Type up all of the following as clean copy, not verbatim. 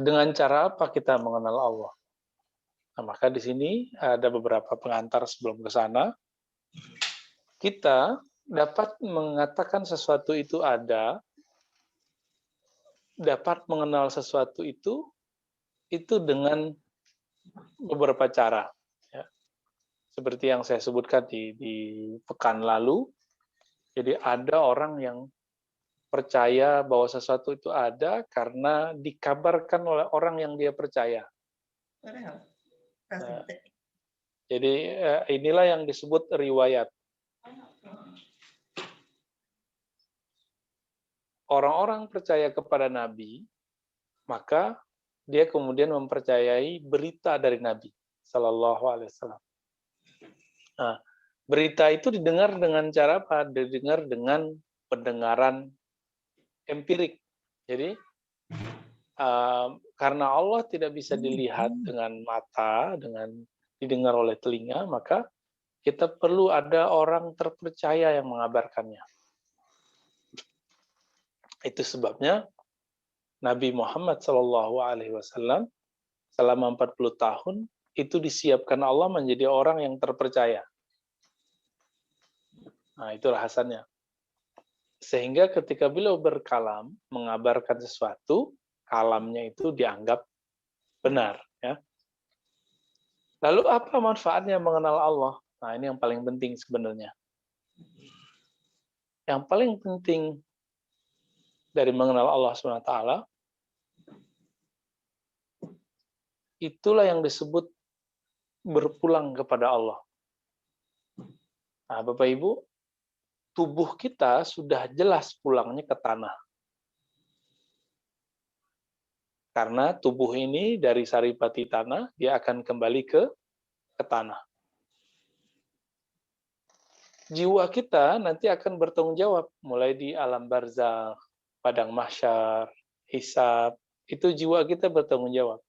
Dengan cara apa kita mengenal Allah? Nah, maka di sini ada beberapa pengantar sebelum ke sana. Kita dapat mengatakan sesuatu itu ada, dapat mengenal sesuatu itu dengan beberapa cara. Ya. Seperti yang saya sebutkan di pekan lalu, jadi ada orang yang percaya bahwa sesuatu itu ada karena dikabarkan oleh orang yang dia percaya. Nah, jadi inilah yang disebut riwayat. Orang-orang percaya kepada Nabi, maka dia kemudian mempercayai berita dari Nabi Sallallahu Alaihi Wasallam. Nah, berita itu didengar dengan cara apa? Didengar dengan pendengaran empirik. Jadi karena Allah tidak bisa dilihat dengan mata, dengan didengar oleh telinga, maka kita perlu ada orang terpercaya yang mengabarkannya. Itu sebabnya Nabi Muhammad SAW selama 40 tahun itu disiapkan Allah menjadi orang yang terpercaya. Nah, itu rahasannya. Sehingga ketika beliau berkalam, mengabarkan sesuatu, kalamnya itu dianggap benar. Ya. Lalu apa manfaatnya mengenal Allah? Nah, ini yang paling penting sebenarnya. Yang paling penting dari mengenal Allah SWT, itulah yang disebut berpulang kepada Allah. Nah, Bapak Ibu, tubuh kita sudah jelas pulangnya ke tanah. Karena tubuh ini dari saripati tanah, dia akan kembali ke tanah. Jiwa kita nanti akan bertanggung jawab, mulai di alam barzakh, padang mahsyar, hisab, itu jiwa kita bertanggung jawab.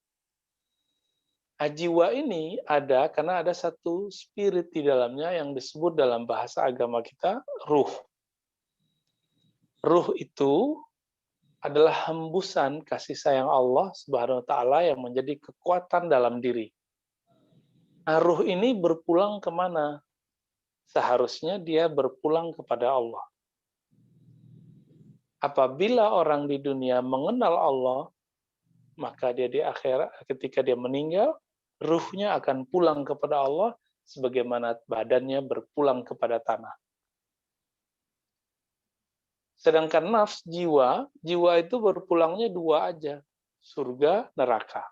Jiwa ini ada karena ada satu spirit di dalamnya yang disebut dalam bahasa agama kita ruh. Ruh itu adalah hembusan kasih sayang Allah Subhanahu wa taala yang menjadi kekuatan dalam diri. Nah, ruh ini berpulang kemana? Seharusnya dia berpulang kepada Allah. Apabila orang di dunia mengenal Allah, maka dia di akhirat ketika dia meninggal, ruhnya akan pulang kepada Allah sebagaimana badannya berpulang kepada tanah. Sedangkan nafs jiwa itu berpulangnya dua aja, surga, neraka.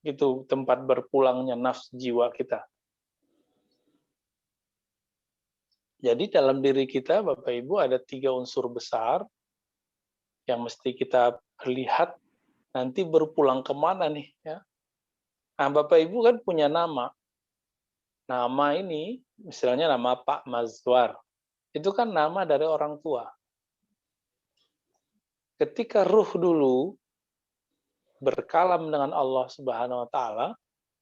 Itu tempat berpulangnya nafs jiwa kita. Jadi dalam diri kita, Bapak Ibu, ada 3 unsur besar yang mesti kita lihat nanti berpulang kemana nih. Ya. Nah, Bapak Ibu kan punya nama. Nama ini, misalnya nama Pak Mazwar. Itu kan nama dari orang tua. Ketika ruh dulu berkalam dengan Allah Subhanahu wa taala,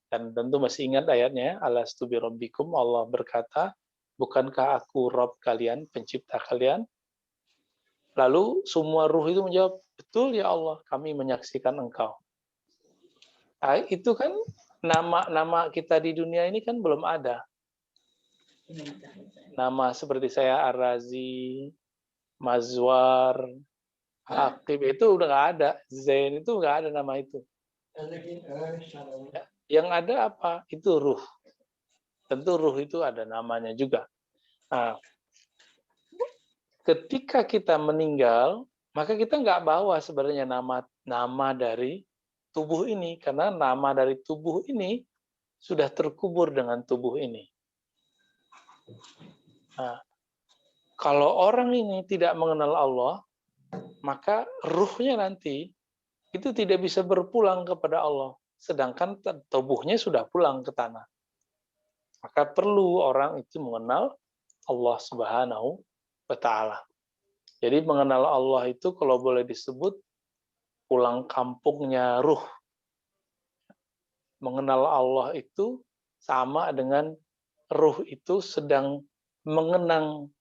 dan tentu masih ingat ayatnya, alastu bi rabbikum, Allah berkata, bukankah aku Rabb kalian, pencipta kalian? Lalu semua ruh itu menjawab, betul ya Allah, kami menyaksikan engkau. Nah, itu kan nama-nama kita di dunia ini kan belum ada. Nama seperti saya Ar-Razi, Mazwar, Akib itu udah nggak ada. Zain itu nggak ada nama itu. Ya, yang ada apa? Itu ruh. Tentu ruh itu ada namanya juga. Nah, ketika kita meninggal, maka kita nggak bawa sebenarnya nama dari tubuh ini, karena nama dari tubuh ini sudah terkubur dengan tubuh ini. Nah, kalau orang ini tidak mengenal Allah, maka ruhnya nanti itu tidak bisa berpulang kepada Allah, sedangkan tubuhnya sudah pulang ke tanah. Maka perlu orang itu mengenal Allah Subhanahu wa taala. Jadi mengenal Allah itu kalau boleh disebut pulang kampungnya ruh. Mengenal Allah itu sama dengan ruh itu sedang mengenang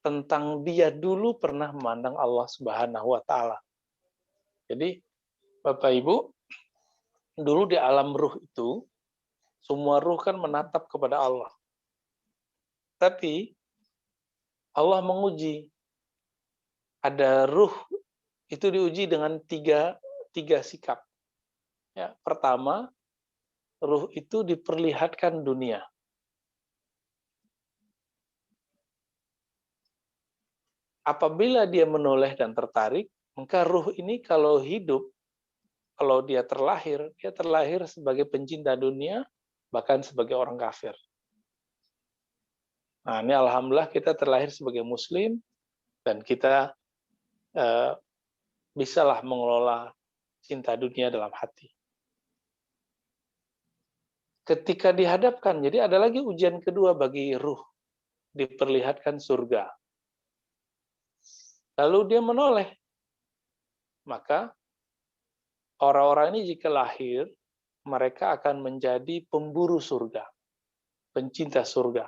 tentang dia dulu pernah memandang Allah Subhanahu wa taala. Jadi Bapak Ibu, dulu di alam ruh itu, semua ruh kan menatap kepada Allah. Tapi Allah menguji. Ada ruh itu diuji dengan tiga sikap. Ya, pertama, ruh itu diperlihatkan dunia. Apabila dia menoleh dan tertarik, maka ruh ini kalau hidup, kalau dia terlahir sebagai pencinta dunia, bahkan sebagai orang kafir. Nah, ini alhamdulillah kita terlahir sebagai muslim, dan kita bisalah mengelola cinta dunia dalam hati. Ketika dihadapkan, jadi ada lagi ujian kedua bagi ruh, diperlihatkan surga. Lalu dia menoleh, maka orang-orang ini jika lahir, mereka akan menjadi pemburu surga, pencinta surga.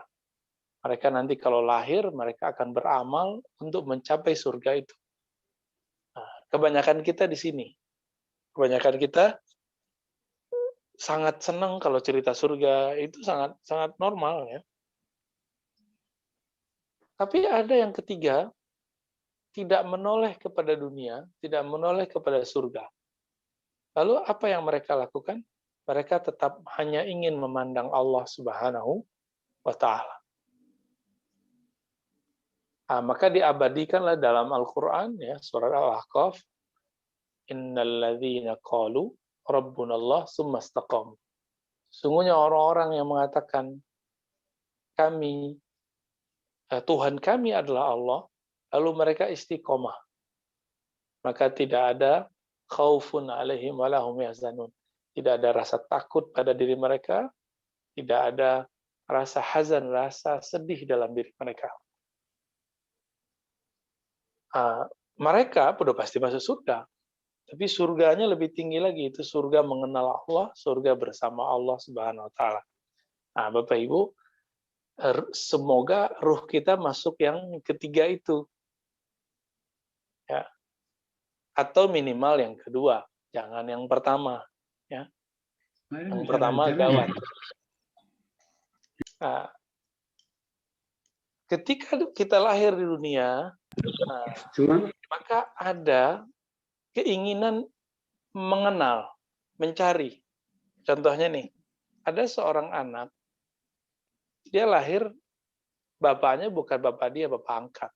Mereka nanti kalau lahir, mereka akan beramal untuk mencapai surga itu. Nah, kebanyakan kita di sini. Kebanyakan kita sangat senang kalau cerita surga, itu sangat sangat normal ya. Tapi ada yang ketiga, tidak menoleh kepada dunia, tidak menoleh kepada surga. Lalu apa yang mereka lakukan? Mereka tetap hanya ingin memandang Allah Subhanahu wa Ta'ala. Nah, maka diabadikanlah dalam Al-Quran, ya, surat Al-Ahqaf, innal ladzina qalu rabbunallah tsumma istaqamu. Sungguhnya orang-orang yang mengatakan Tuhan kami adalah Allah, lalu mereka istiqomah. Maka tidak ada khaufun alaihim walahum yahzanun. Tidak ada rasa takut pada diri mereka, tidak ada rasa hazan, rasa sedih dalam diri mereka. Mereka sudah pasti masuk surga, tapi surganya lebih tinggi lagi, itu surga mengenal Allah, surga bersama Allah Subhanahu wa Ta'ala. Nah, Bapak Ibu, semoga ruh kita masuk yang ketiga itu, ya, atau minimal yang kedua, jangan yang pertama, ya. Yang pertama gawat. Nah, ketika kita lahir di dunia, maka ada keinginan mengenal, mencari. Contohnya nih, ada seorang anak, dia lahir, bapaknya bukan bapak dia, bapak angkat.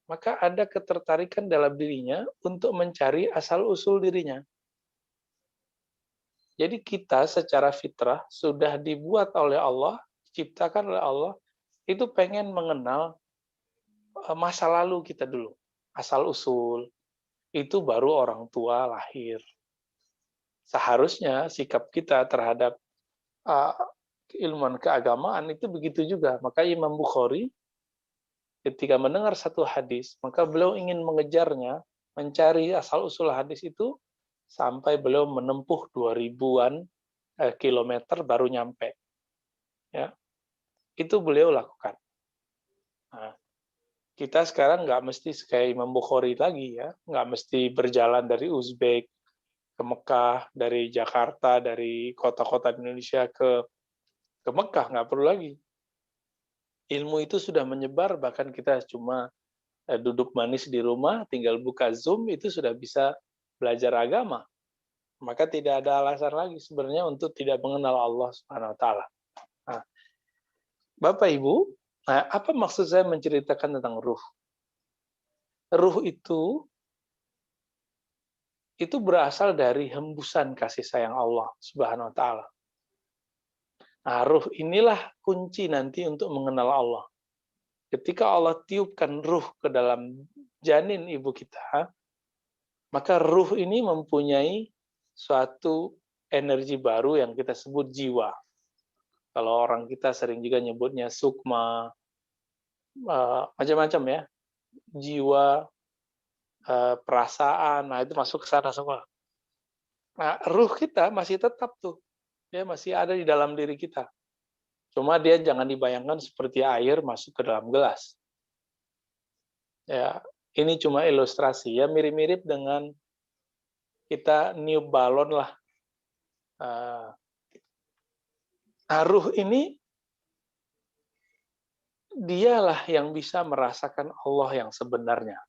Maka ada ketertarikan dalam dirinya untuk mencari asal-usul dirinya. Jadi kita secara fitrah sudah dibuat oleh Allah, diciptakan oleh Allah, itu pengen mengenal masa lalu kita dulu, asal-usul. Itu baru orang tua lahir. Seharusnya sikap kita terhadap keilmuan keagamaan itu begitu juga. Maka Imam Bukhari ketika mendengar satu hadis, maka beliau ingin mengejarnya, mencari asal-usul hadis itu, sampai beliau menempuh 2000-an kilometer baru nyampe. Ya, itu beliau lakukan. Nah, kita sekarang nggak mesti kayak Imam Bukhari lagi ya, nggak mesti berjalan dari Uzbek ke Mekah, dari Jakarta, dari kota-kota Indonesia ke Mekah, nggak perlu lagi. Ilmu itu sudah menyebar, bahkan kita cuma duduk manis di rumah, tinggal buka Zoom, itu sudah bisa belajar agama. Maka tidak ada alasan lagi sebenarnya untuk tidak mengenal Allah Subhanahu wa Ta'ala. Nah, Bapak Ibu, apa maksud saya menceritakan tentang ruh? Ruh itu berasal dari hembusan kasih sayang Allah Subhanahu wa Ta'ala. Nah, ruh inilah kunci nanti untuk mengenal Allah. Ketika Allah tiupkan ruh ke dalam janin ibu kita, maka ruh ini mempunyai suatu energi baru yang kita sebut jiwa. Kalau orang kita sering juga nyebutnya sukma, macam-macam ya, jiwa, perasaan, nah itu masuk ke sana semua. Nah, ruh kita masih tetap tuh, dia masih ada di dalam diri kita. Cuma dia jangan dibayangkan seperti air masuk ke dalam gelas. Ya, ini cuma ilustrasi ya, mirip-mirip dengan kita niup balon lah. Ruh ini dialah yang bisa merasakan Allah yang sebenarnya.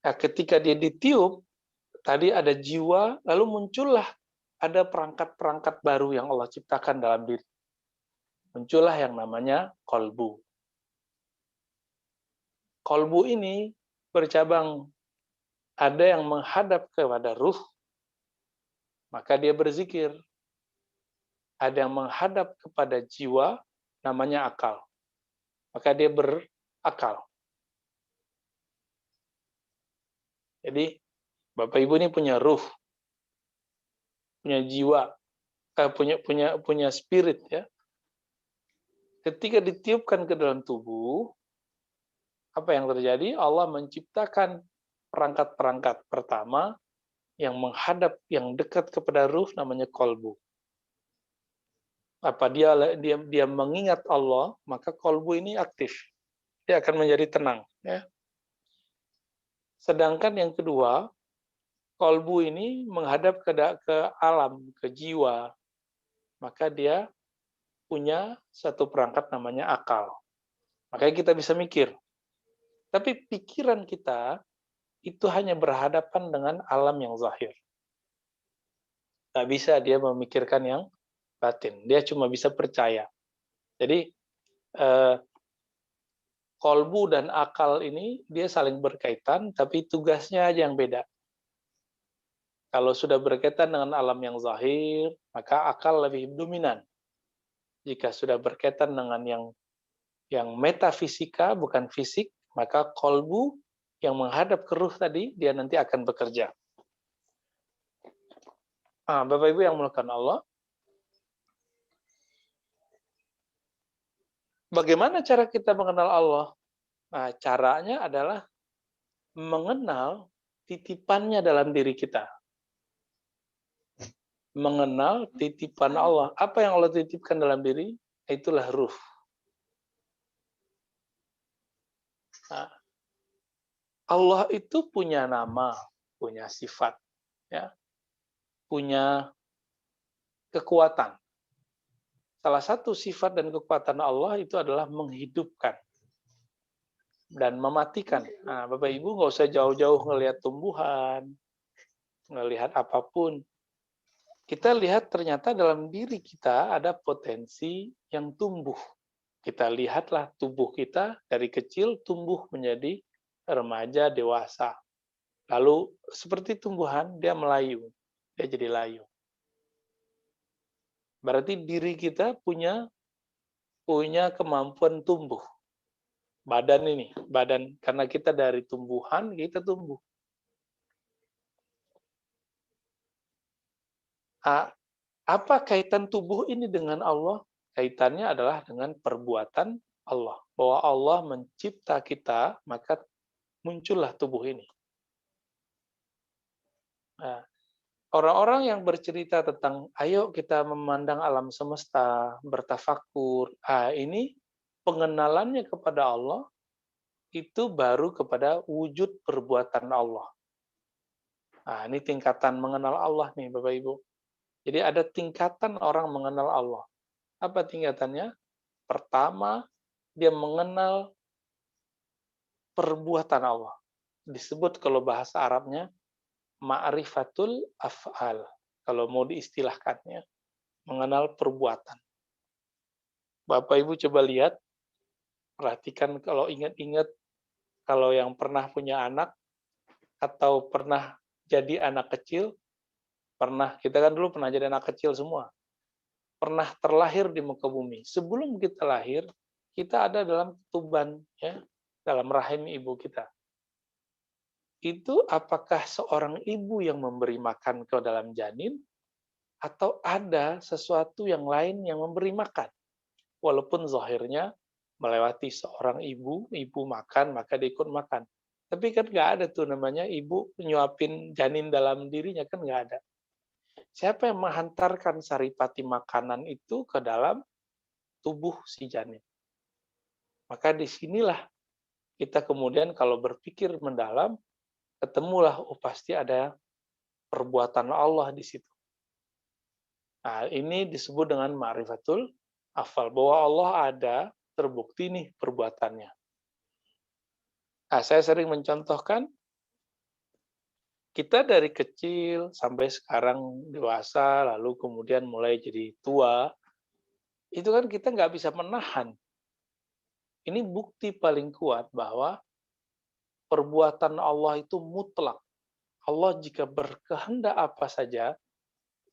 Nah, ketika dia ditiup, tadi ada jiwa, lalu muncullah ada perangkat-perangkat baru yang Allah ciptakan dalam diri. Muncullah yang namanya kolbu. Kolbu ini bercabang. Ada yang menghadap kepada ruh, maka dia berzikir. Ada yang menghadap kepada jiwa, namanya akal. Maka dia berakal. Jadi, Bapak Ibu ini punya ruh, punya jiwa, punya spirit ya. Ketika ditiupkan ke dalam tubuh, apa yang terjadi? Allah menciptakan perangkat-perangkat pertama yang menghadap, yang dekat kepada ruh, namanya kolbu. Apa dia mengingat Allah, maka kolbu ini aktif. Dia akan menjadi tenang. Ya. Sedangkan yang kedua, kolbu ini menghadap ke alam, ke jiwa. Maka dia punya satu perangkat namanya akal. Makanya kita bisa mikir. Tapi pikiran kita itu hanya berhadapan dengan alam yang zahir. Nggak bisa dia memikirkan yang batin. Dia cuma bisa percaya. Jadi, kolbu dan akal ini dia saling berkaitan, tapi tugasnya aja yang beda. Kalau sudah berkaitan dengan alam yang zahir, maka akal lebih dominan. Jika sudah berkaitan dengan yang metafisika, bukan fisik, maka kolbu yang menghadap ke ruh tadi, dia nanti akan bekerja. Bapak Ibu yang melakukan Allah, bagaimana cara kita mengenal Allah? Nah, caranya adalah mengenal titipannya dalam diri kita. Mengenal titipan Allah. Apa yang Allah titipkan dalam diri? Itulah ruh. Nah, Allah itu punya nama, punya sifat, ya, punya kekuatan. Salah satu sifat dan kekuatan Allah itu adalah menghidupkan dan mematikan. Nah, Bapak Ibu nggak usah jauh-jauh ngelihat tumbuhan, ngelihat apapun. Kita lihat ternyata dalam diri kita ada potensi yang tumbuh. Kita lihatlah tubuh kita dari kecil tumbuh menjadi remaja, dewasa. Lalu seperti tumbuhan, dia melayu. Dia jadi layu. Berarti diri kita punya kemampuan tumbuh. Badan karena kita dari tumbuhan, kita tumbuh. Apa kaitan tubuh ini dengan Allah? Kaitannya adalah dengan perbuatan Allah. Bahwa Allah mencipta kita, maka muncullah tubuh ini. Nah, orang-orang yang bercerita tentang ayo kita memandang alam semesta, bertafakur, ini pengenalannya kepada Allah itu baru kepada wujud perbuatan Allah. Nah, ini tingkatan mengenal Allah nih Bapak Ibu. Jadi ada tingkatan orang mengenal Allah. Apa tingkatannya? Pertama, dia mengenal perbuatan Allah. Disebut kalau bahasa Arabnya ma'rifatul af'al. Kalau mau diistilahkannya, mengenal perbuatan. Bapak Ibu coba lihat, perhatikan kalau ingat-ingat, kalau yang pernah punya anak, atau pernah jadi anak kecil, kita kan dulu pernah jadi anak kecil semua, pernah terlahir di muka bumi. Sebelum kita lahir, kita ada dalam tuban, ya, dalam rahim ibu kita. Itu apakah seorang ibu yang memberi makan ke dalam janin, atau ada sesuatu yang lain yang memberi makan? Walaupun zahirnya melewati seorang ibu makan, maka dia ikut makan. Tapi kan nggak ada tuh namanya ibu nyuapin janin dalam dirinya, kan nggak ada. Siapa yang menghantarkan saripati makanan itu ke dalam tubuh si janin? Maka disinilah kita kemudian kalau berpikir mendalam, ketemulah, oh pasti ada perbuatan Allah di situ. Nah, ini disebut dengan ma'rifatul afal, bahwa Allah ada, terbukti nih perbuatannya. Nah, saya sering mencontohkan, kita dari kecil sampai sekarang dewasa, lalu kemudian mulai jadi tua, itu kan kita nggak bisa menahan. Ini bukti paling kuat bahwa perbuatan Allah itu mutlak. Allah jika berkehendak apa saja,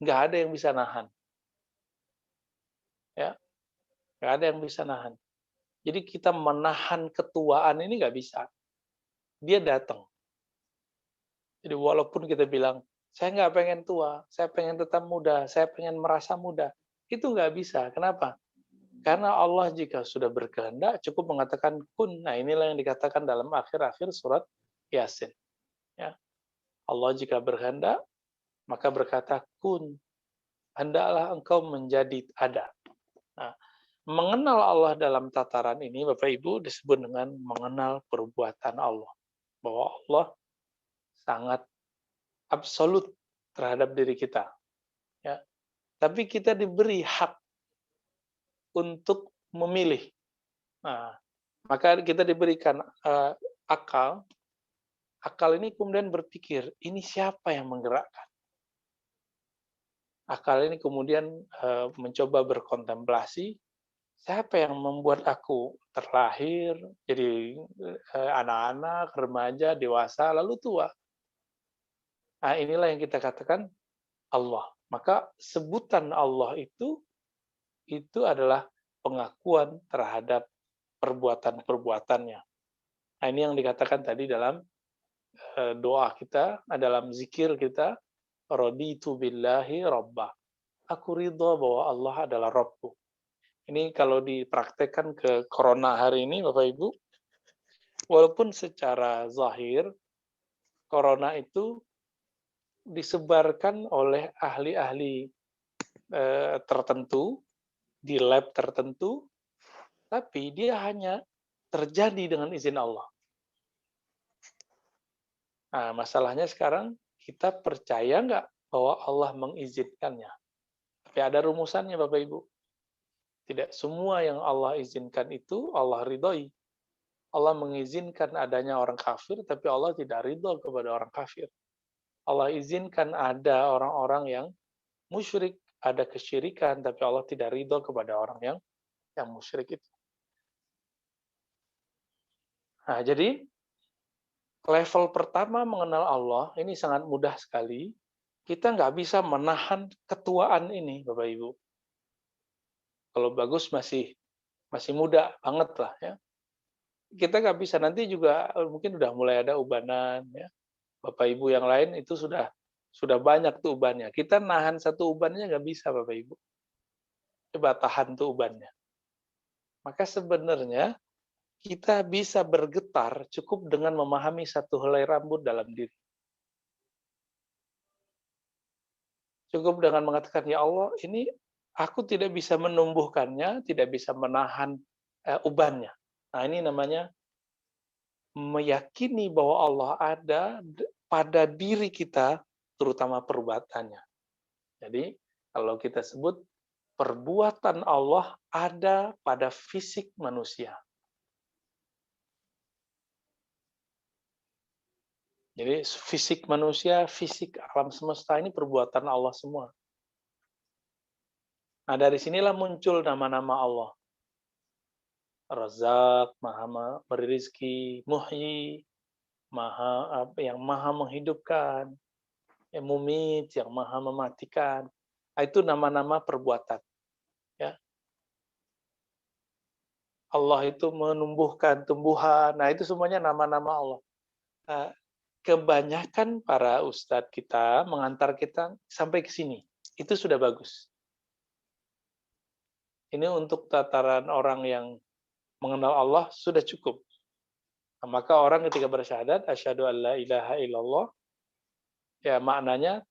nggak ada yang bisa nahan. Ya, nggak ada yang bisa nahan. Jadi kita menahan ketuaan ini nggak bisa. Dia datang. Jadi walaupun kita bilang, saya nggak pengen tua, saya pengen tetap muda, saya pengen merasa muda. Itu nggak bisa. Kenapa? Karena Allah jika sudah berkehendak, cukup mengatakan kun. Nah inilah yang dikatakan dalam akhir-akhir surat Yasin. Ya. Allah jika berkehendak, maka berkata kun. Hendaklah engkau menjadi ada. Nah, mengenal Allah dalam tataran ini, Bapak Ibu, disebut dengan mengenal perbuatan Allah. Bahwa Allah sangat absolut terhadap diri kita. Ya. Tapi kita diberi hak untuk memilih. Nah, maka kita diberikan akal. Akal ini kemudian berpikir, ini siapa yang menggerakkan? Akal ini kemudian mencoba berkontemplasi, siapa yang membuat aku terlahir, jadi anak-anak, remaja, dewasa, lalu tua. Nah, inilah yang kita katakan Allah. Maka sebutan Allah itu adalah pengakuan terhadap perbuatan-perbuatannya. Nah, ini yang dikatakan tadi dalam doa kita, dalam zikir kita, raditu billahi rabbah. Aku ridho bahwa Allah adalah Rabbku. Ini kalau dipraktekkan ke corona hari ini, Bapak Ibu, walaupun secara zahir, corona itu disebarkan oleh ahli-ahli tertentu, di lab tertentu, tapi dia hanya terjadi dengan izin Allah. Nah, masalahnya sekarang, kita percaya nggak bahwa Allah mengizinkannya? Tapi ada rumusannya, Bapak Ibu. Tidak semua yang Allah izinkan itu Allah ridhoi. Allah mengizinkan adanya orang kafir, tapi Allah tidak ridho kepada orang kafir. Allah izinkan ada orang-orang yang musyrik, ada kesyirikan, tapi Allah tidak ridho kepada orang yang musyrik itu. Nah, jadi level pertama mengenal Allah ini sangat mudah sekali. Kita nggak bisa menahan ketuaan ini, Bapak Ibu. Kalau bagus masih muda banget lah ya. Kita nggak bisa, nanti juga mungkin udah mulai ada ubanan ya. Bapak Ibu yang lain itu sudah banyak tuh ubannya. Kita nahan satu ubannya nggak bisa, Bapak Ibu. Coba tahan tuh ubannya. Maka sebenarnya kita bisa bergetar cukup dengan memahami satu helai rambut dalam diri. Cukup dengan mengatakan, ya Allah, ini aku tidak bisa menumbuhkannya, tidak bisa menahan ubannya. Nah, ini namanya meyakini bahwa Allah ada pada diri kita, terutama perbuatannya. Jadi, kalau kita sebut, perbuatan Allah ada pada fisik manusia. Jadi fisik manusia, fisik alam semesta ini perbuatan Allah semua. Nah, dari sinilah muncul nama-nama Allah. Razak, Maha memberi rizki, Muhyi, yang Maha menghidupkan, yang Mumit, yang Maha mematikan. Nah, itu nama-nama perbuatan. Ya. Allah itu menumbuhkan tumbuhan. Nah, itu semuanya nama-nama Allah. Nah, kebanyakan para ustadz kita mengantar kita sampai ke sini. Itu sudah bagus. Ini untuk tataran orang yang mengenal Allah sudah cukup. Nah, maka orang ketika bersyahadat, asyhadu an la ilaha illallah, ya maknanya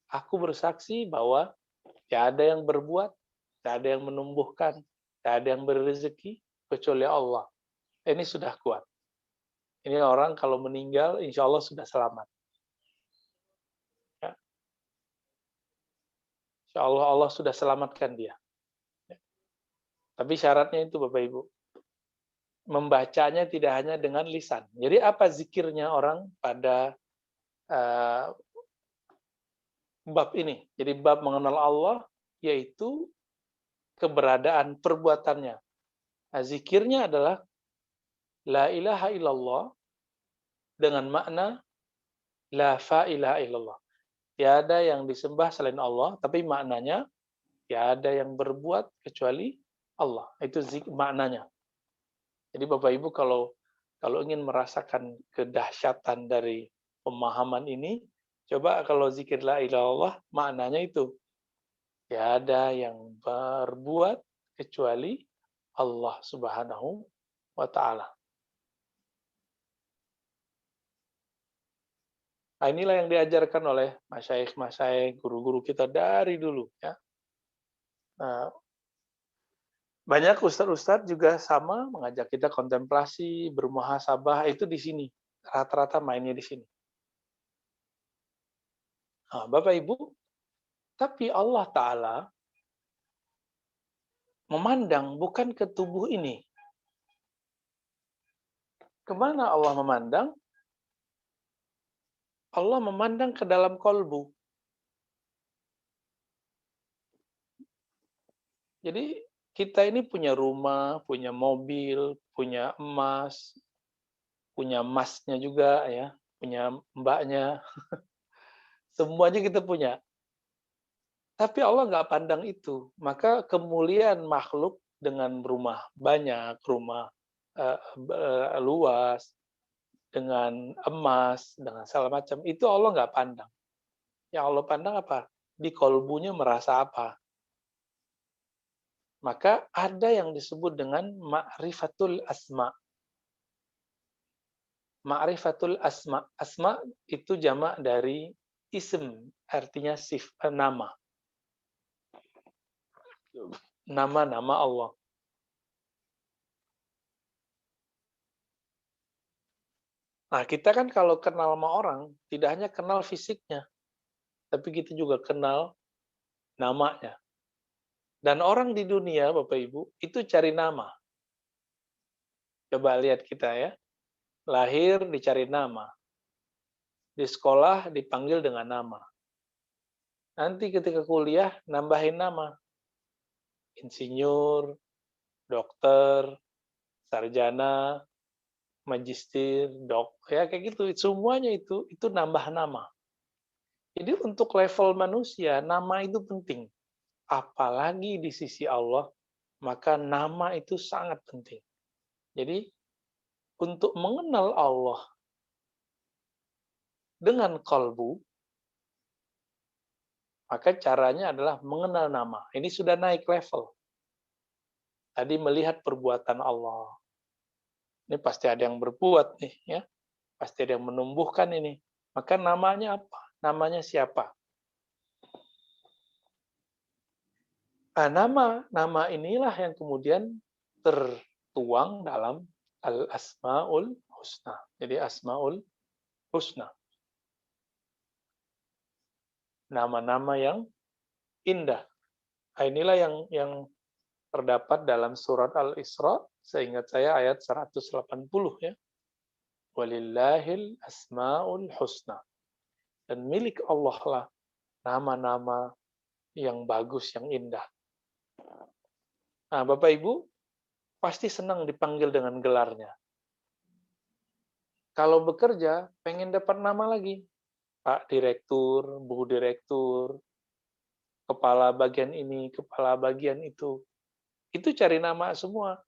aku bersaksi bahwa tidak ada yang berbuat, tidak ada yang menumbuhkan, tidak ada yang beri rezeki kecuali Allah. Ini sudah kuat. Ini orang kalau meninggal, insya Allah sudah selamat. Ya. Insya Allah, Allah sudah selamatkan dia. Ya. Tapi syaratnya itu Bapak Ibu, membacanya tidak hanya dengan lisan. Jadi apa zikirnya orang pada uh, bab ini? Jadi bab mengenal Allah, yaitu keberadaan perbuatannya. Nah, zikirnya adalah la ilaha illallah dengan makna la fa ilaha illallah. Tiada yang disembah selain Allah, tapi maknanya tiada yang berbuat kecuali Allah. Itu maknanya. Jadi Bapak Ibu kalau ingin merasakan kedahsyatan dari pemahaman ini, coba kalau zikir la ilaha illallah maknanya itu tiada yang berbuat kecuali Allah Subhanahu wa taala. Nah, inilah yang diajarkan oleh masyaikh, guru-guru kita dari dulu ya. Nah, banyak ustadz-ustadz juga sama mengajak kita kontemplasi, bermuhasabah, itu di sini. Rata-rata mainnya di sini. Nah, Bapak Ibu, tapi Allah Ta'ala memandang bukan ke tubuh ini. Kemana Allah memandang? Allah memandang ke dalam kolbu. Jadi kita ini punya rumah, punya mobil, punya emas, punya emasnya juga ya, punya mbaknya, semuanya kita punya. Tapi Allah nggak pandang itu. Maka kemuliaan makhluk dengan rumah banyak, rumah luas, dengan emas, dengan segala macam, itu Allah nggak pandang. Yang Allah pandang apa? Di kolbunya merasa apa? Maka ada yang disebut dengan ma'rifatul asma. Ma'rifatul asma. Asma itu jamak dari ism, artinya nama. Nama-nama Allah. Nah, kita kan kalau kenal sama orang, tidak hanya kenal fisiknya, tapi kita juga kenal namanya. Dan orang di dunia, Bapak Ibu, itu cari nama. Coba lihat kita ya. Lahir dicari nama. Di sekolah dipanggil dengan nama. Nanti ketika kuliah, nambahin nama. Insinyur, dokter, sarjana, magister, ya kayak gitu. Semuanya itu nambah nama. Jadi untuk level manusia, nama itu penting. Apalagi di sisi Allah, maka nama itu sangat penting. Jadi untuk mengenal Allah dengan kalbu, maka caranya adalah mengenal nama. Ini sudah naik level. Tadi melihat perbuatan Allah. Ini pasti ada yang berbuat nih, ya. Pasti ada yang menumbuhkan ini. Maka namanya apa? Namanya siapa? Nah, nama inilah yang kemudian tertuang dalam Al-Asma'ul Husna. Jadi Asma'ul Husna. Nama-nama yang indah. Nah, inilah yang terdapat dalam surat Al-Isra, seingat saya ayat 180 ya. Walillahil asma'ul husna. Dan milik Allah lah nama-nama yang bagus, yang indah. Nah, Bapak Ibu pasti senang dipanggil dengan gelarnya. Kalau bekerja, pengen dapat nama lagi. Pak Direktur, Bu Direktur, kepala bagian ini, kepala bagian itu. Itu cari nama semua.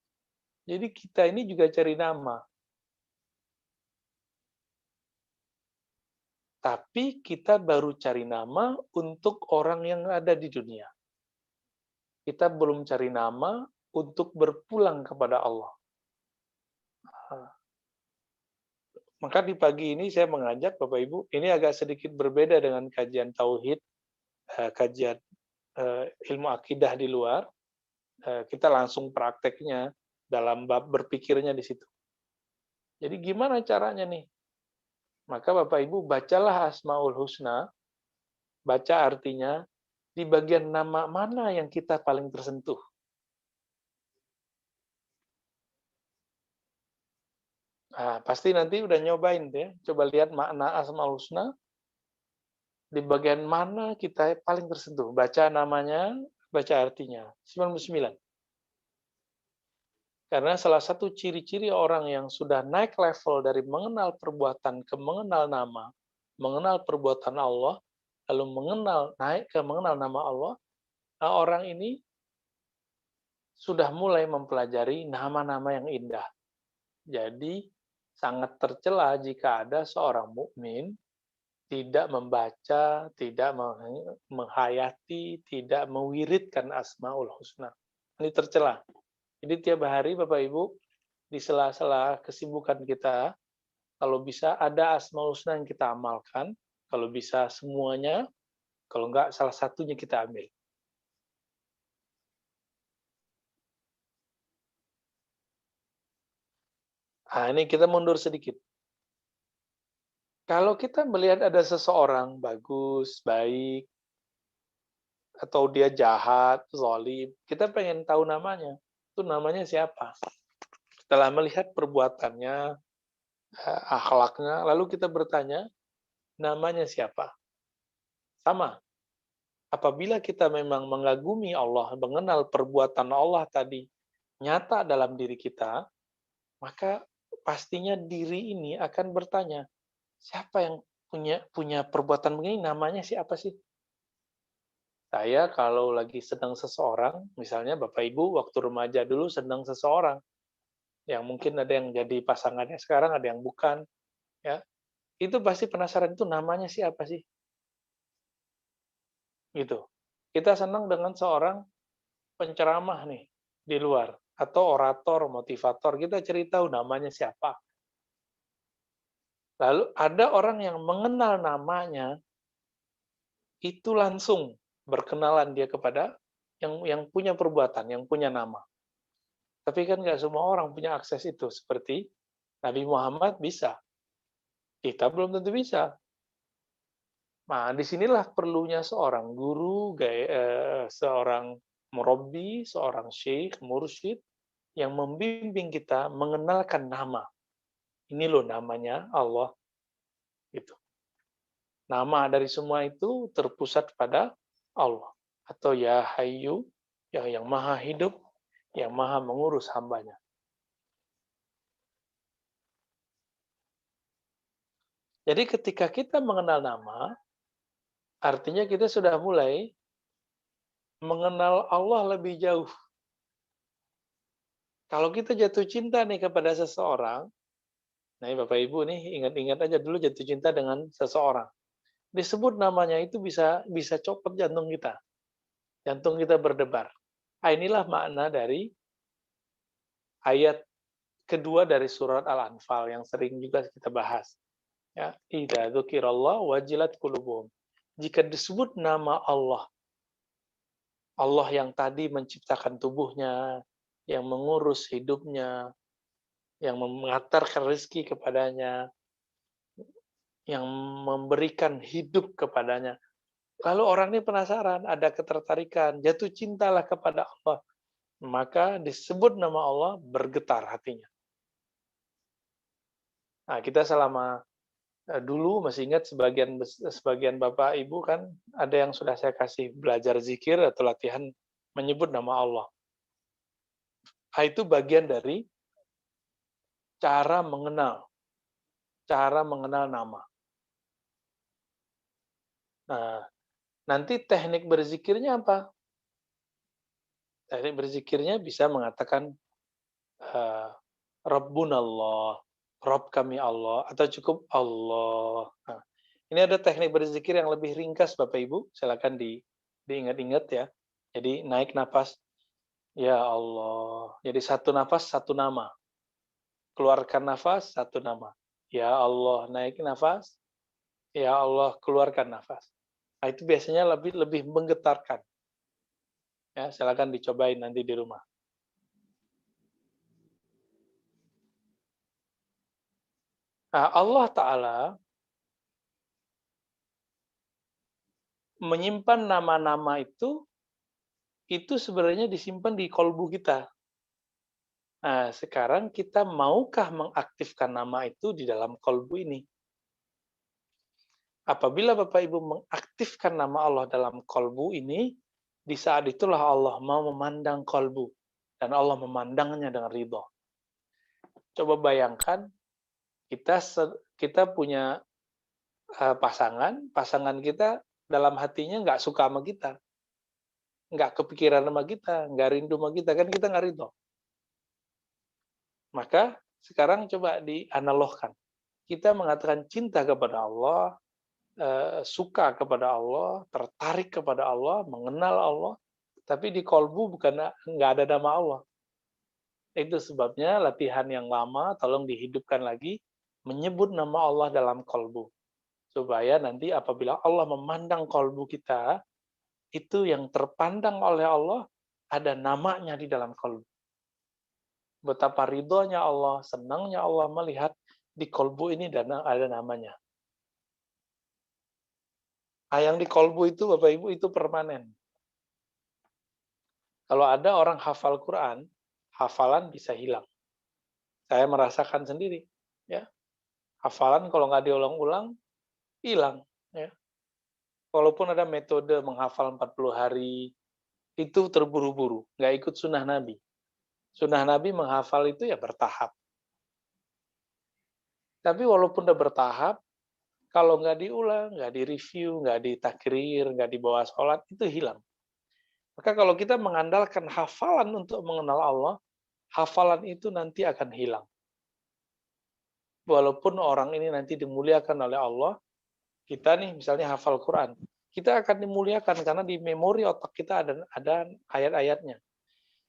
Jadi kita ini juga cari nama. Tapi kita baru cari nama untuk orang yang ada di dunia. Kita belum cari nama untuk berpulang kepada Allah. Maka di pagi ini saya mengajak Bapak Ibu, ini agak sedikit berbeda dengan kajian tauhid, kajian ilmu akidah di luar. Kita langsung prakteknya dalam bab berpikirnya di situ. Jadi gimana caranya nih? Maka Bapak Ibu bacalah Asmaul Husna, baca artinya di bagian nama mana yang kita paling tersentuh. Nah, pasti nanti udah nyobain deh. Coba lihat makna Asmaul Husna, di bagian mana kita paling tersentuh. Baca namanya, baca artinya. 99. Karena salah satu ciri-ciri orang yang sudah naik level dari mengenal perbuatan ke mengenal nama, mengenal perbuatan Allah, lalu naik ke mengenal nama Allah, orang ini sudah mulai mempelajari nama-nama yang indah. Jadi sangat tercela jika ada seorang mukmin tidak membaca, tidak menghayati, tidak mewiridkan Asmaul Husna. Ini tercela. Jadi tiap hari Bapak Ibu, di sela-sela kesibukan kita, kalau bisa ada Asmaul Husna yang kita amalkan, kalau bisa semuanya, kalau enggak salah satunya kita ambil. Nah, ini kita mundur sedikit. Kalau kita melihat ada seseorang bagus, baik, atau dia jahat, zalim, kita pengen tahu namanya. Itu namanya siapa? Setelah melihat perbuatannya, akhlaknya, lalu kita bertanya, namanya siapa? Sama. Apabila kita memang mengagumi Allah, mengenal perbuatan Allah tadi nyata dalam diri kita, maka pastinya diri ini akan bertanya, siapa yang punya perbuatan begini, namanya siapa sih? Saya kalau lagi sedang seseorang, misalnya Bapak Ibu waktu remaja dulu sedang seseorang, yang mungkin ada yang jadi pasangannya sekarang, ada yang bukan, ya. Itu pasti penasaran itu namanya siapa sih? Gitu. Kita senang dengan seorang penceramah nih di luar atau orator, motivator, kita cerita namanya siapa. Lalu ada orang yang mengenal namanya, itu langsung berkenalan dia kepada yang punya perbuatan, yang punya nama. Tapi kan nggak semua orang punya akses itu. Seperti Nabi Muhammad bisa, kita belum tentu bisa. Nah, disinilah perlunya seorang guru, seorang murabbi, seorang syekh, mursyid, yang membimbing kita mengenalkan nama. Ini loh namanya Allah. Gitu. Nama dari semua itu terpusat pada Allah. Atau Ya Hayyu, yang maha hidup, yang maha mengurus hambanya. Jadi ketika kita mengenal nama, artinya kita sudah mulai mengenal Allah lebih jauh. Kalau kita jatuh cinta nih kepada seseorang, nah Bapak Ibu nih ingat-ingat aja dulu jatuh cinta dengan seseorang. Disebut namanya itu bisa bisa copot jantung kita. Jantung kita berdebar. Nah, inilah makna dari ayat kedua dari surat Al-Anfal yang sering juga kita bahas. Ya, idza dzukirallah wajilat qulubuhum. Jika disebut nama Allah, Allah yang tadi menciptakan tubuhnya, yang mengurus hidupnya, yang mengantarkan rezeki kepadanya, yang memberikan hidup kepadanya. Kalau orang ini penasaran, ada ketertarikan, jatuh cintalah kepada Allah, maka disebut nama Allah, bergetar hatinya. Nah, kita selama dulu masih ingat sebagian Bapak Ibu kan ada yang sudah saya kasih belajar zikir atau latihan menyebut nama Allah. Nah, itu bagian dari cara mengenal nama. Nah, nanti teknik berzikirnya apa? Teknik berzikirnya bisa mengatakan uh, Rabbunallah, Rabb kami Allah, atau cukup Allah. Nah, ini ada teknik berzikir yang lebih ringkas Bapak Ibu, silakan diingat-ingat ya. Jadi naik nafas, ya Allah. Jadi satu nafas satu nama. Keluarkan nafas satu nama. Ya Allah, naik nafas. Ya Allah, keluarkan nafas. Nah, itu biasanya lebih lebih menggetarkan. Ya, silakan dicobain nanti di rumah. Allah Ta'ala menyimpan nama-nama itu sebenarnya disimpan di kolbu kita. Nah, sekarang kita maukah mengaktifkan nama itu di dalam kolbu ini? Apabila Bapak Ibu mengaktifkan nama Allah dalam kolbu ini, di saat itulah Allah mau memandang kolbu. Dan Allah memandangnya dengan ridho. Coba bayangkan, kita punya pasangan kita dalam hatinya nggak suka sama kita, nggak kepikiran sama kita, nggak rindu sama kita, kan kita nggak ridho. Maka sekarang coba dianalogkan. Kita mengatakan cinta kepada Allah, suka kepada Allah, tertarik kepada Allah, mengenal Allah, tapi di kolbu nggak ada nama Allah. Itu sebabnya latihan yang lama tolong dihidupkan lagi, menyebut nama Allah dalam kolbu. Supaya nanti apabila Allah memandang kolbu kita, itu yang terpandang oleh Allah, ada namanya di dalam kolbu. Betapa ridhonya Allah, senangnya Allah melihat di kolbu ini ada namanya. Yang di kolbu itu, Bapak Ibu, itu permanen. Kalau ada orang hafal Quran, hafalan bisa hilang. Saya merasakan sendiri. Ya, hafalan kalau nggak diulang-ulang, hilang. Ya. Walaupun ada metode menghafal 40 hari, itu terburu-buru, nggak ikut sunnah Nabi. Sunnah Nabi menghafal itu ya bertahap. Tapi walaupun udah bertahap, kalau nggak diulang, nggak direview, nggak ditakrir, nggak dibawa sholat, itu hilang. Maka kalau kita mengandalkan hafalan untuk mengenal Allah, hafalan itu nanti akan hilang. Walaupun orang ini nanti dimuliakan oleh Allah, kita nih misalnya hafal Quran, kita akan dimuliakan karena di memori otak kita ada ayat-ayatnya.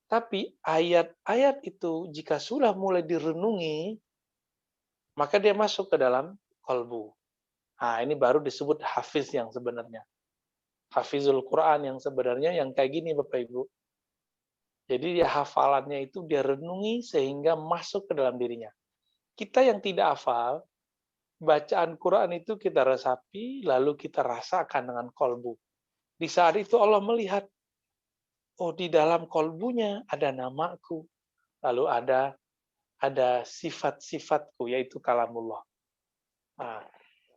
Tapi ayat-ayat itu jika sudah mulai direnungi, maka dia masuk ke dalam kolbu. Nah, ini baru disebut hafiz yang sebenarnya. Hafizul Quran yang sebenarnya yang kayak gini Bapak Ibu. Jadi dia hafalannya itu dia renungi sehingga masuk ke dalam dirinya. Kita yang tidak hafal, bacaan Quran itu kita resapi, lalu kita rasakan dengan kolbu. Di saat itu Allah melihat, oh di dalam kolbunya ada namaku, lalu ada sifat-sifatku, yaitu kalamullah. Nah,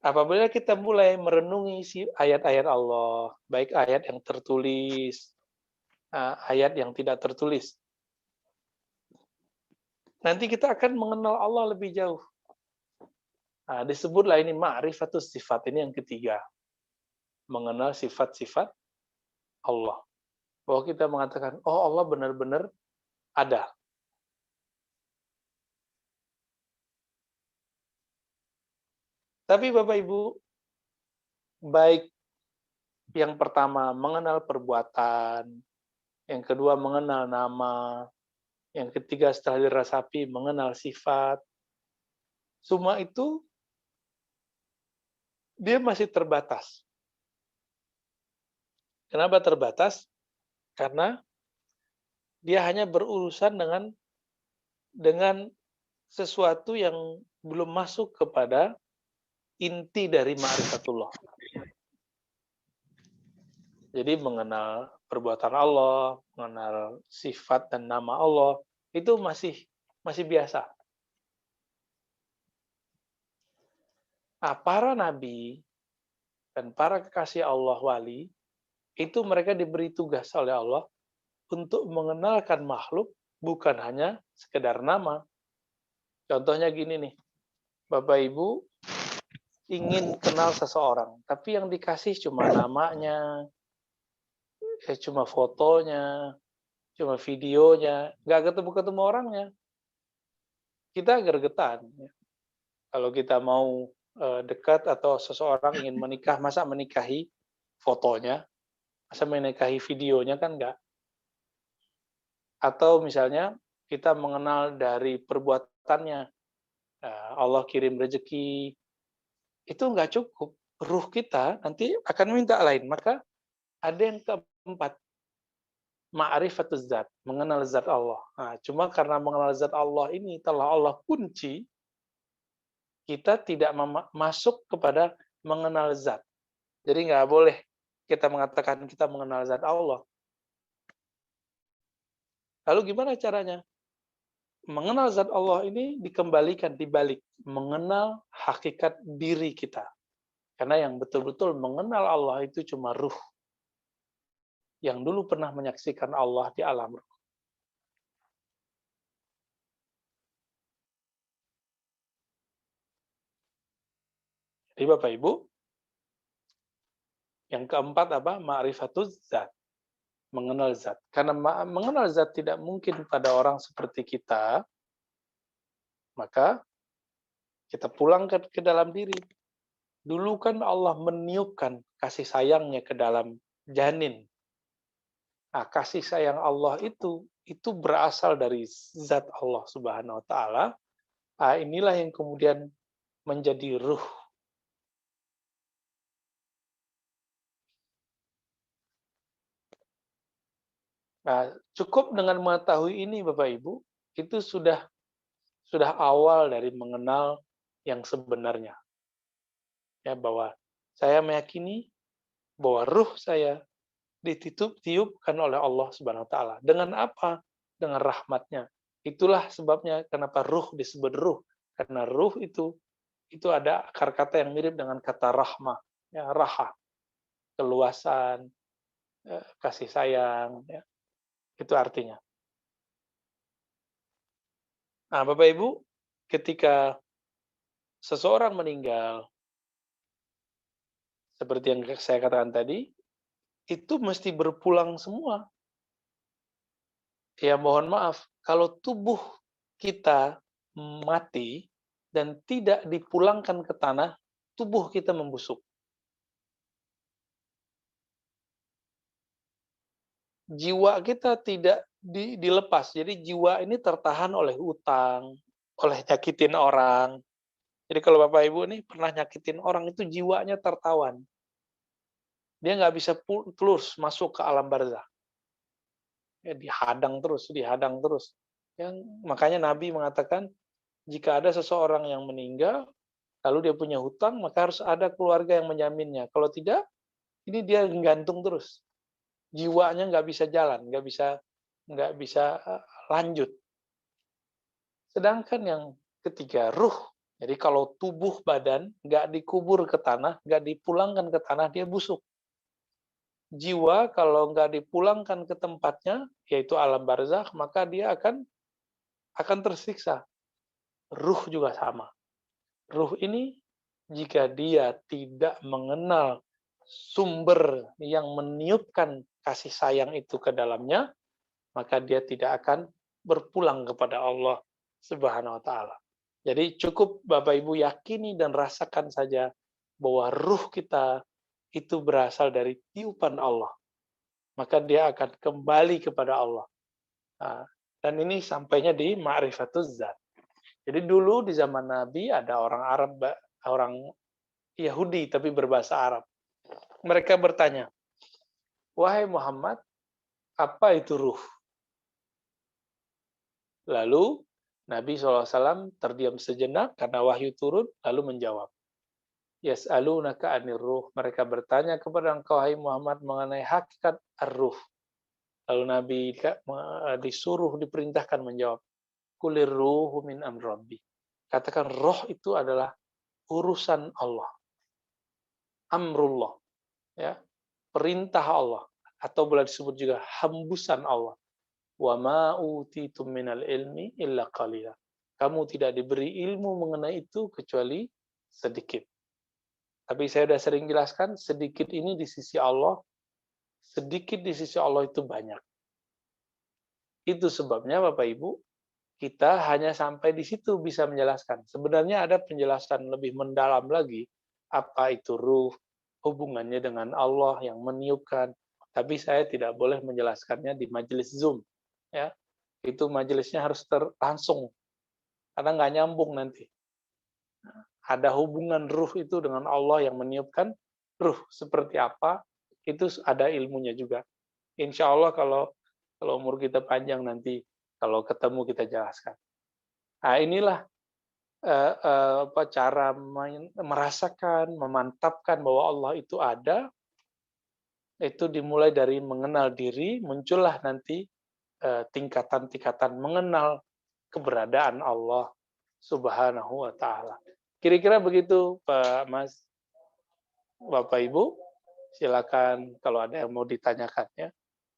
apabila kita mulai merenungi ayat-ayat Allah, baik ayat yang tertulis, ayat yang tidak tertulis, nanti kita akan mengenal Allah lebih jauh. Nah, disebutlah ini ma'rifatus sifat, ini yang ketiga. Mengenal sifat-sifat Allah. Bahwa kita mengatakan, oh Allah benar-benar ada. Tapi Bapak Ibu, baik yang pertama mengenal perbuatan, yang kedua mengenal nama, yang ketiga setelah dirasapi mengenal sifat, semua itu dia masih terbatas. Kenapa terbatas? Karena dia hanya berurusan dengan sesuatu yang belum masuk kepada inti dari ma'rifatullah. Jadi mengenal perbuatan Allah, mengenal sifat dan nama Allah, itu masih biasa. Nah, para nabi dan para kekasih Allah wali, itu mereka diberi tugas oleh Allah untuk mengenalkan makhluk bukan hanya sekedar nama. Contohnya gini nih, Bapak Ibu ingin kenal seseorang, tapi yang dikasih cuma namanya, cuma fotonya, cuma videonya, nggak ketemu-ketemu orangnya. Kita gergetan. Kalau kita mau dekat atau seseorang ingin menikah, masa menikahi fotonya, masa menikahi videonya, kan nggak. Atau misalnya kita mengenal dari perbuatannya, Allah kirim rezeki, itu nggak cukup. Ruh kita nanti akan minta lain. Maka ada yang keempat, ma'rifatuz zat, mengenal zat Allah. Nah, cuma karena mengenal zat Allah ini telah Allah kunci, kita tidak masuk kepada mengenal zat. Jadi nggak boleh kita mengatakan kita mengenal zat Allah. Lalu gimana caranya? Mengenal zat Allah ini dikembalikan, dibalik. Mengenal hakikat diri kita. Karena yang betul-betul mengenal Allah itu cuma ruh. Yang dulu pernah menyaksikan Allah di alam ruh. Jadi Bapak Ibu, yang keempat apa? Ma'rifatuz zat. Mengenal zat. Karena mengenal zat tidak mungkin pada orang seperti kita, maka kita pulang ke dalam diri. Dulu kan Allah meniupkan kasih sayangnya ke dalam janin. Nah, kasih sayang Allah itu berasal dari zat Allah Subhanahu wa taala. Nah, inilah yang kemudian menjadi ruh. Nah, cukup dengan mengetahui ini Bapak Ibu, itu sudah awal dari mengenal yang sebenarnya. Ya, bahwa saya meyakini bahwa ruh saya ditiupkan oleh Allah Subhanahu wa taala. Dengan apa? Dengan rahmatnya. Itulah sebabnya kenapa ruh disebut ruh. Karena ruh itu ada akar kata yang mirip dengan kata rahmah, ya, raha, keluasan, kasih sayang, ya, itu artinya. Nah, Bapak Ibu, ketika seseorang meninggal, seperti yang saya katakan tadi, itu mesti berpulang semua. Ya mohon maaf, kalau tubuh kita mati dan tidak dipulangkan ke tanah, tubuh kita membusuk. Jiwa kita tidak dilepas. Jadi jiwa ini tertahan oleh utang, oleh nyakitin orang. Jadi kalau Bapak Ibu nih pernah nyakitin orang, itu jiwanya tertawan. Dia nggak bisa terus masuk ke alam barzah. Ya, dihadang terus. Makanya Nabi mengatakan, jika ada seseorang yang meninggal, lalu dia punya hutang, maka harus ada keluarga yang menjaminnya. Kalau tidak, ini dia gantung terus. Jiwanya nggak bisa jalan, nggak bisa lanjut. Sedangkan yang ketiga, ruh. Jadi kalau tubuh badan nggak dikubur ke tanah, nggak dipulangkan ke tanah, dia busuk. Jiwa kalau nggak dipulangkan ke tempatnya, yaitu alam barzakh, maka dia akan tersiksa. Ruh juga sama. Ruh ini jika dia tidak mengenal sumber yang meniupkan kasih sayang itu ke dalamnya, maka dia tidak akan berpulang kepada Allah Subhanahu wa taala. Jadi cukup Bapak Ibu yakini dan rasakan saja bahwa ruh kita itu berasal dari tiupan Allah. Maka dia akan kembali kepada Allah. Nah, dan ini sampainya di ma'rifatuz zat. Jadi dulu di zaman Nabi ada orang Arab, orang Yahudi tapi berbahasa Arab. Mereka bertanya, "Wahai Muhammad, apa itu ruh?" Lalu Nabi SAW terdiam sejenak karena wahyu turun, lalu menjawab, "Yas'alunaka 'anir ruh." Mereka bertanya kepada engkau, hai Muhammad, mengenai hakikat ar-ruh. Lalu Nabi diperintahkan menjawab, "Qulir ruhu min amri rabbi." Katakan roh itu adalah urusan Allah. Amrullah, ya, perintah Allah, atau boleh disebut juga hembusan Allah. Wa ma utitum minal ilmi illa qalila. Kamu tidak diberi ilmu mengenai itu kecuali sedikit. Tapi saya sudah sering jelaskan, sedikit ini di sisi Allah, sedikit di sisi Allah itu banyak. Itu sebabnya Bapak Ibu, kita hanya sampai di situ bisa menjelaskan. Sebenarnya ada penjelasan lebih mendalam lagi, apa itu ruh, hubungannya dengan Allah yang meniupkan. Tapi saya tidak boleh menjelaskannya di majelis Zoom. Ya, itu majelisnya harus langsung, karena nggak nyambung nanti. Ada hubungan ruh itu dengan Allah yang meniupkan, ruh seperti apa, itu ada ilmunya juga. Insya Allah kalau umur kita panjang nanti, kalau ketemu kita jelaskan. Nah inilah cara merasakan, memantapkan bahwa Allah itu ada, itu dimulai dari mengenal diri, muncullah nanti tingkatan-tingkatan mengenal keberadaan Allah Subhanahu wa taala. Kira-kira begitu Pak Mas, Bapak Ibu. Silakan kalau ada yang mau ditanyakan ya.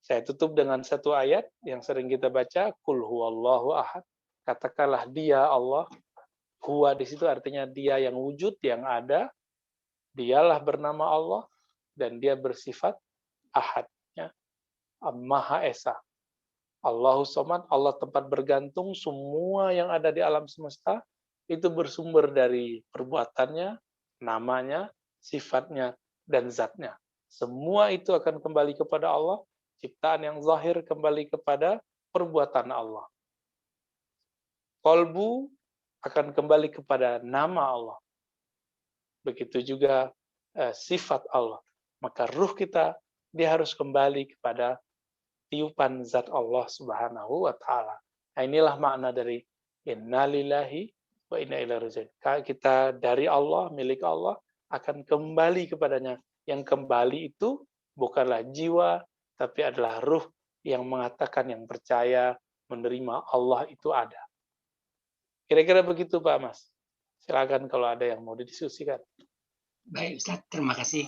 Saya tutup dengan satu ayat yang sering kita baca, Qul huwallahu ahad. Katakanlah dia Allah. Huwa di situ artinya dia yang wujud, yang ada. Dialah bernama Allah dan dia bersifat ahad, ya, Maha Esa. Allahu Somad, Allah tempat bergantung, semua yang ada di alam semesta itu bersumber dari perbuatannya, namanya, sifatnya, dan zatnya. Semua itu akan kembali kepada Allah, ciptaan yang zahir kembali kepada perbuatan Allah. Kolbu akan kembali kepada nama Allah. Begitu juga sifat Allah. Maka ruh kita, dia harus kembali kepada tiupan zat Allah Subhanahu wa taala. Nah, inilah makna dari innalillahi wa inna ilaihi raji'un. Kita dari Allah, milik Allah, akan kembali kepadanya. Yang kembali itu bukanlah jiwa, tapi adalah ruh yang mengatakan, yang percaya, menerima Allah itu ada. Kira-kira begitu Pak Mas. Silakan kalau ada yang mau didiskusikan. Baik Ustaz, terima kasih.